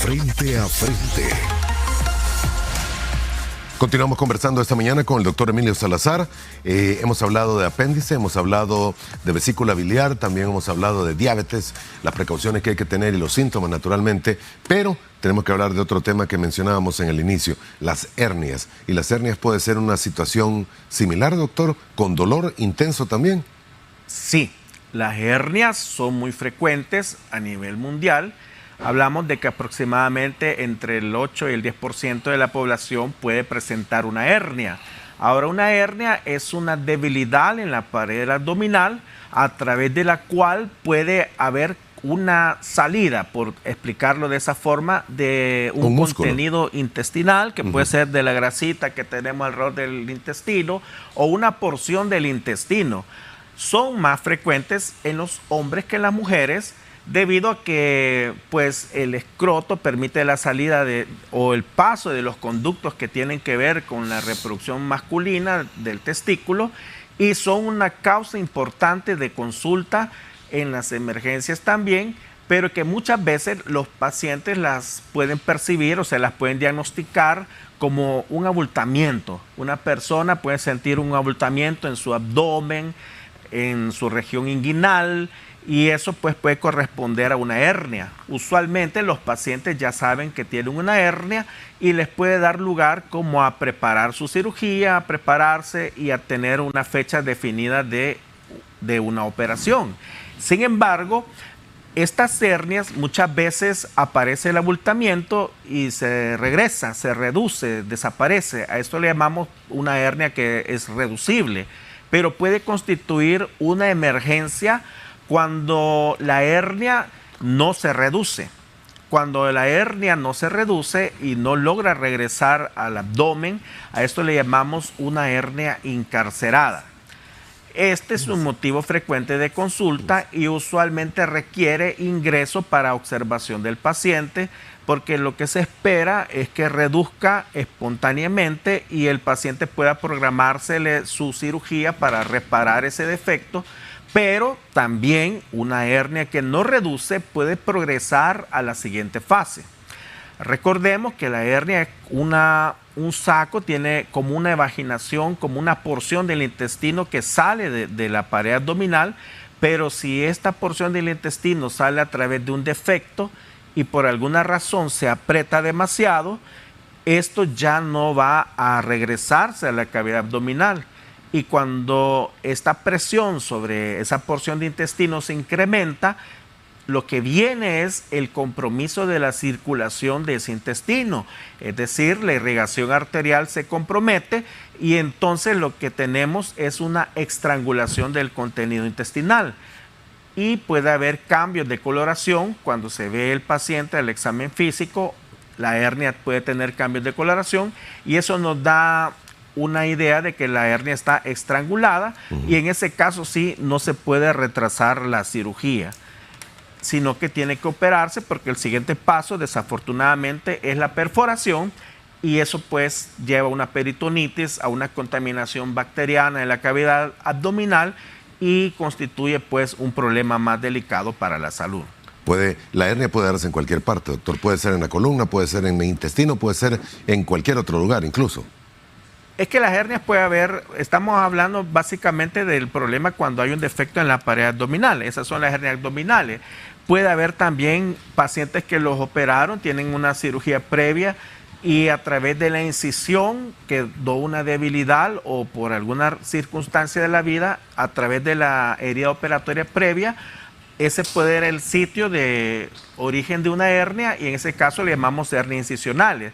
A: Frente a frente.
B: Continuamos conversando esta mañana con el doctor Emilio Salazar. Hemos hablado de apéndice, hemos hablado de vesícula biliar, también hemos hablado de diabetes, las precauciones que hay que tener y los síntomas naturalmente, pero tenemos que hablar de otro tema que mencionábamos en el inicio, las hernias. ¿Y las hernias puede ser una situación similar, doctor, con dolor intenso también?
C: Sí, las hernias son muy frecuentes a nivel mundial. Hablamos de que aproximadamente entre el 8 y el 10% de la población puede presentar una hernia. Ahora, una hernia es una debilidad en la pared abdominal a través de la cual puede haber una salida, por explicarlo de esa forma, de un contenido intestinal que puede ser de la grasita que tenemos alrededor del intestino o una porción del intestino. Son más frecuentes en los hombres que en las mujeres, debido a que pues el escroto permite la salida o el paso de los conductos que tienen que ver con la reproducción masculina del testículo, y son una causa importante de consulta en las emergencias también, pero que muchas veces los pacientes las pueden percibir, o sea, las pueden diagnosticar como un abultamiento. Una persona puede sentir un abultamiento en su abdomen, en su región inguinal, y eso pues puede corresponder a una hernia. Usualmente los pacientes ya saben que tienen una hernia y les puede dar lugar como a preparar su cirugía, a prepararse y a tener una fecha definida de una operación. Sin embargo, estas hernias muchas veces aparece el abultamiento y se regresa, se reduce, desaparece. A esto le llamamos una hernia que es reducible, pero puede constituir una emergencia cuando la hernia no se reduce. Cuando la hernia no se reduce y no logra regresar al abdomen, a esto le llamamos una hernia encarcerada. Este es un motivo frecuente de consulta y usualmente requiere ingreso para observación del paciente, porque lo que se espera es que reduzca espontáneamente y el paciente pueda programársele su cirugía para reparar ese defecto. Pero también una hernia que no reduce puede progresar a la siguiente fase. Recordemos que la hernia es un saco, tiene como una evaginación, como una porción del intestino que sale de la pared abdominal, pero si esta porción del intestino sale a través de un defecto y por alguna razón se aprieta demasiado, esto ya no va a regresarse a la cavidad abdominal. Y cuando esta presión sobre esa porción de intestino se incrementa, lo que viene es el compromiso de la circulación de ese intestino. Es decir, la irrigación arterial se compromete y entonces lo que tenemos es una estrangulación del contenido intestinal. Y puede haber cambios de coloración cuando se ve el paciente al examen físico. La hernia puede tener cambios de coloración y eso nos da una idea de que la hernia está estrangulada y en ese caso sí no se puede retrasar la cirugía, sino que tiene que operarse porque el siguiente paso desafortunadamente es la perforación y eso pues lleva a una peritonitis, a una contaminación bacteriana en la cavidad abdominal y constituye pues un problema más delicado para la salud.
B: La hernia puede darse en cualquier parte, doctor. Puede ser en la columna, puede ser en el intestino, puede ser en cualquier otro lugar incluso.
C: Es que las hernias puede haber, estamos hablando básicamente del problema cuando hay un defecto en la pared abdominal, esas son las hernias abdominales. Puede haber también pacientes que los operaron, tienen una cirugía previa y a través de la incisión quedó una debilidad o por alguna circunstancia de la vida, a través de la herida operatoria previa, ese puede ser el sitio de origen de una hernia y en ese caso le llamamos hernias incisionales.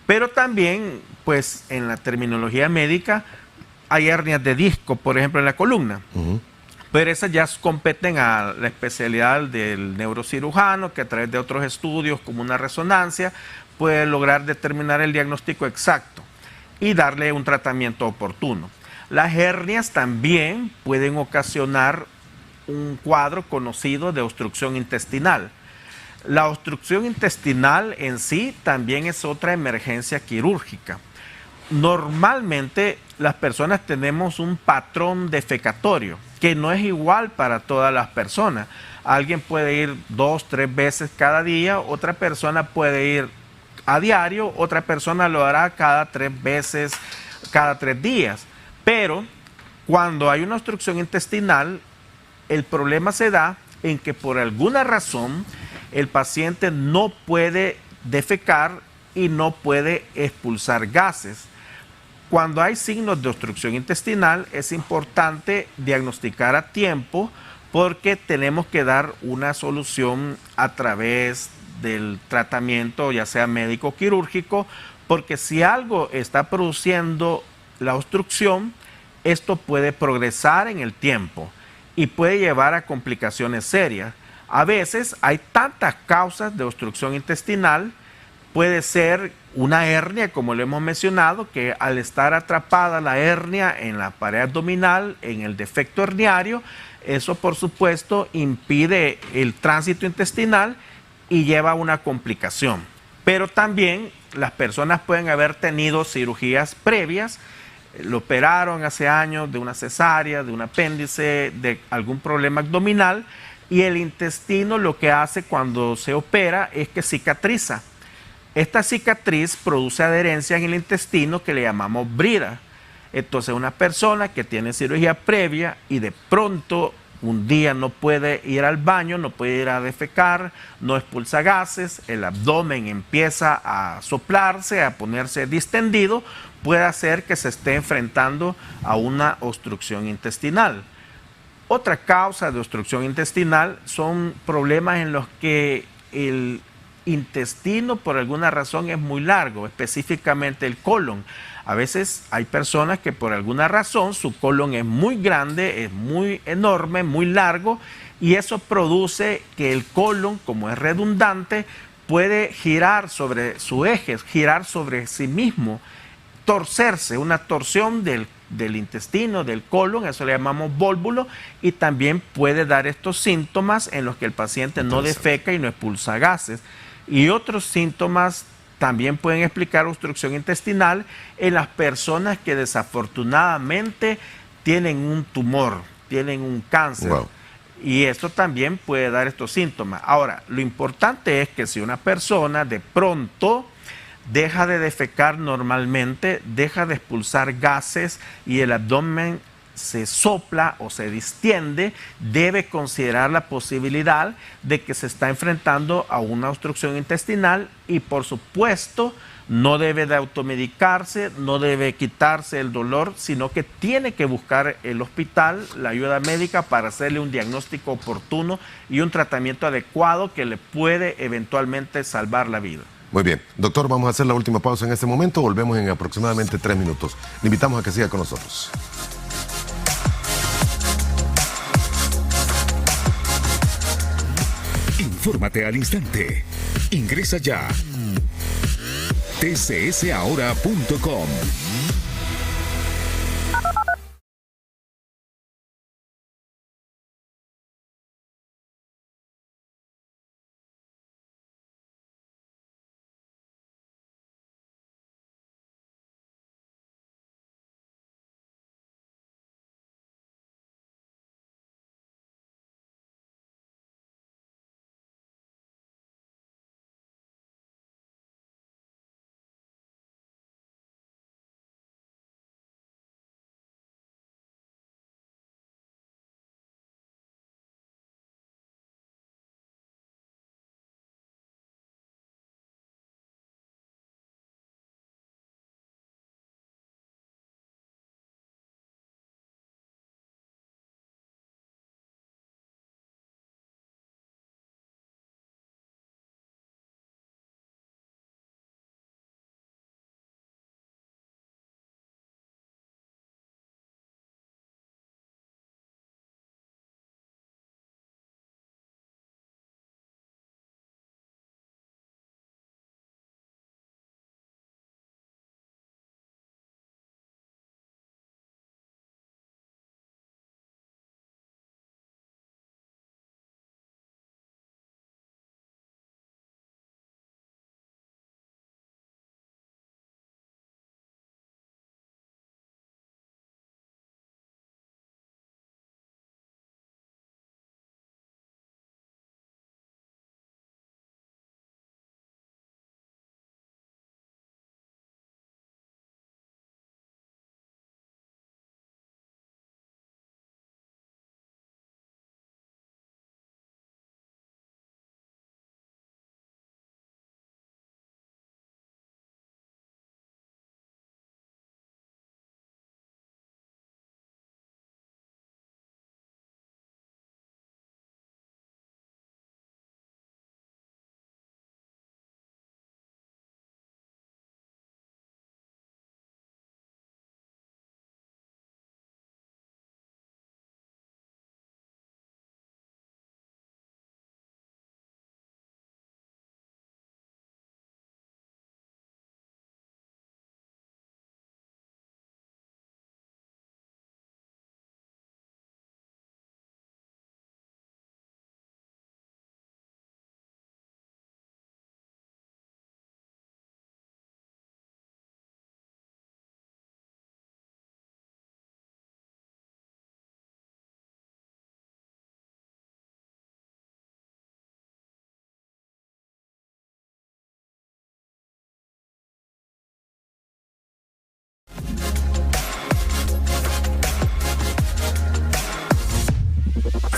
C: Pero también, pues, en la terminología médica, hay hernias de disco, por ejemplo, en la columna. Pero esas ya competen a la especialidad del neurocirujano, que a través de otros estudios, como una resonancia, puede lograr determinar el diagnóstico exacto y darle un tratamiento oportuno. Las hernias también pueden ocasionar un cuadro conocido de obstrucción intestinal. La obstrucción intestinal en sí también es otra emergencia quirúrgica. Normalmente las personas tenemos un patrón defecatorio, que no es igual para todas las personas. Alguien puede ir 2, 3 veces cada día, otra persona puede ir a diario, otra persona lo hará cada 3 veces, cada 3 días. Pero cuando hay una obstrucción intestinal, el problema se da en que por alguna razón el paciente no puede defecar y no puede expulsar gases. Cuando hay signos de obstrucción intestinal es importante diagnosticar a tiempo porque tenemos que dar una solución a través del tratamiento, ya sea médico o quirúrgico, porque si algo está produciendo la obstrucción, esto puede progresar en el tiempo y puede llevar a complicaciones serias. A veces hay tantas causas de obstrucción intestinal. Puede ser una hernia, como lo hemos mencionado, que al estar atrapada la hernia en la pared abdominal, en el defecto herniario, eso por supuesto impide el tránsito intestinal y lleva a una complicación. Pero también las personas pueden haber tenido cirugías previas, lo operaron hace años de una cesárea, de un apéndice, de algún problema abdominal, y el intestino lo que hace cuando se opera es que cicatriza. Esta cicatriz produce adherencia en el intestino que le llamamos brida. Entonces una persona que tiene cirugía previa y de pronto un día no puede ir al baño, no puede ir a defecar, no expulsa gases, el abdomen empieza a soplarse, a ponerse distendido, puede hacer que se esté enfrentando a una obstrucción intestinal. Otra causa de obstrucción intestinal son problemas en los que el intestino por alguna razón es muy largo, específicamente el colon. A veces hay personas que por alguna razón su colon es muy grande, es muy enorme, muy largo, y eso produce que el colon, como es redundante, puede girar sobre su eje, girar sobre sí mismo, torcerse, una torsión del intestino, del colon, eso le llamamos vólvulo, y también puede dar estos síntomas en los que el paciente no defeca y no expulsa gases. Y otros síntomas también pueden explicar obstrucción intestinal en las personas que desafortunadamente tienen un tumor, tienen un cáncer.
B: Wow.
C: Y esto también puede dar estos síntomas. Ahora, lo importante es que si una persona de pronto deja de defecar normalmente, deja de expulsar gases y el abdomen se sopla o se distiende, debe considerar la posibilidad de que se está enfrentando a una obstrucción intestinal y por supuesto no debe de automedicarse, no debe quitarse el dolor, sino que tiene que buscar el hospital, la ayuda médica para hacerle un diagnóstico oportuno y un tratamiento adecuado que le puede eventualmente salvar la vida.
B: Muy bien. Doctor, vamos a hacer la última pausa en este momento. Volvemos en aproximadamente 3 minutos. Le invitamos a que siga con nosotros.
A: Infórmate al instante. Ingresa ya. tcsahora.com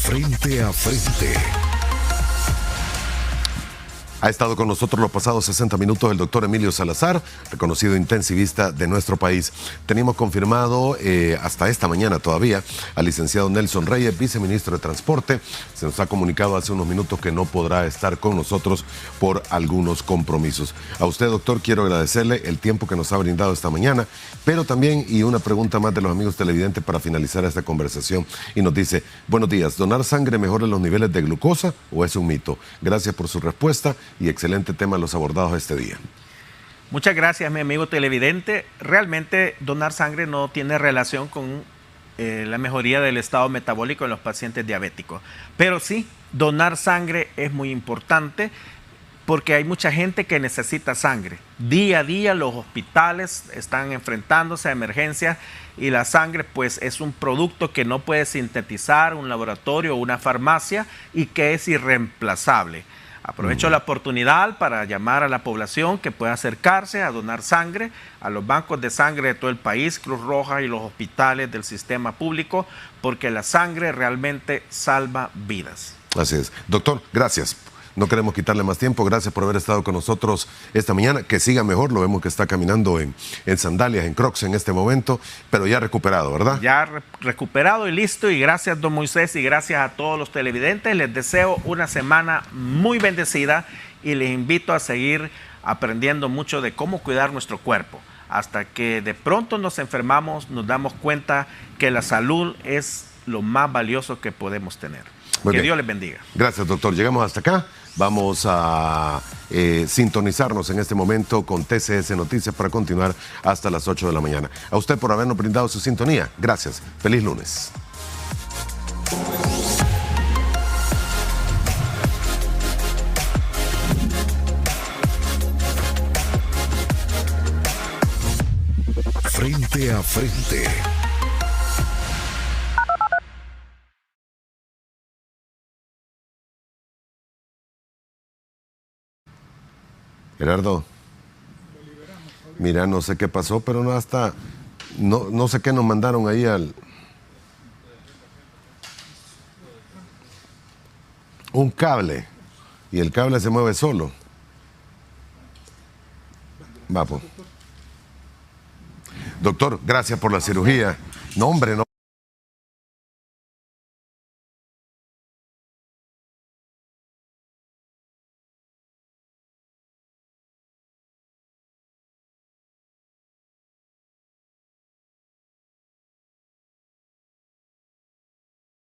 A: Frente a frente.
B: Ha estado con nosotros los pasados 60 minutos el doctor Emilio Salazar, reconocido intensivista de nuestro país. Teníamos confirmado hasta esta mañana todavía al licenciado Nelson Reyes, viceministro de Transporte. Se nos ha comunicado hace unos minutos que no podrá estar con nosotros por algunos compromisos. A usted, doctor, quiero agradecerle el tiempo que nos ha brindado esta mañana, pero también, y una pregunta más de los amigos televidentes para finalizar esta conversación, y nos dice: buenos días, ¿donar sangre mejora los niveles de glucosa o es un mito? Gracias por su respuesta y excelente tema los abordados este día.
C: Muchas gracias, mi amigo televidente. Realmente donar sangre no tiene relación con la mejoría del estado metabólico en los pacientes diabéticos. Pero sí, donar sangre es muy importante porque hay mucha gente que necesita sangre. Día a día los hospitales están enfrentándose a emergencias y la sangre pues es un producto que no puede sintetizar un laboratorio o una farmacia y que es irreemplazable. Aprovecho la oportunidad para llamar a la población que pueda acercarse a donar sangre a los bancos de sangre de todo el país, Cruz Roja y los hospitales del sistema público, porque la sangre realmente salva vidas.
B: Así es. Doctor, gracias. No queremos quitarle más tiempo. Gracias por haber estado con nosotros esta mañana. Que siga mejor. Lo vemos que está caminando en sandalias, en Crocs en este momento, pero ya recuperado, ¿verdad?
C: Ya recuperado y listo. Y gracias, don Moisés, y gracias a todos los televidentes. Les deseo una semana muy bendecida y les invito a seguir aprendiendo mucho de cómo cuidar nuestro cuerpo. Hasta que de pronto nos enfermamos, nos damos cuenta que la salud es lo más valioso que podemos tener.
B: Muy bien.
C: Dios les bendiga.
B: Gracias, doctor. Llegamos hasta acá. Vamos a sintonizarnos en este momento con TCS Noticias para continuar hasta las 8 de la mañana. A usted por habernos brindado su sintonía. Gracias. Feliz lunes.
A: Frente a frente.
B: Gerardo, mira, no sé qué pasó, pero no sé qué nos mandaron ahí un cable, y el cable se mueve solo. Va, pues. Doctor, gracias por la cirugía. No, hombre, no.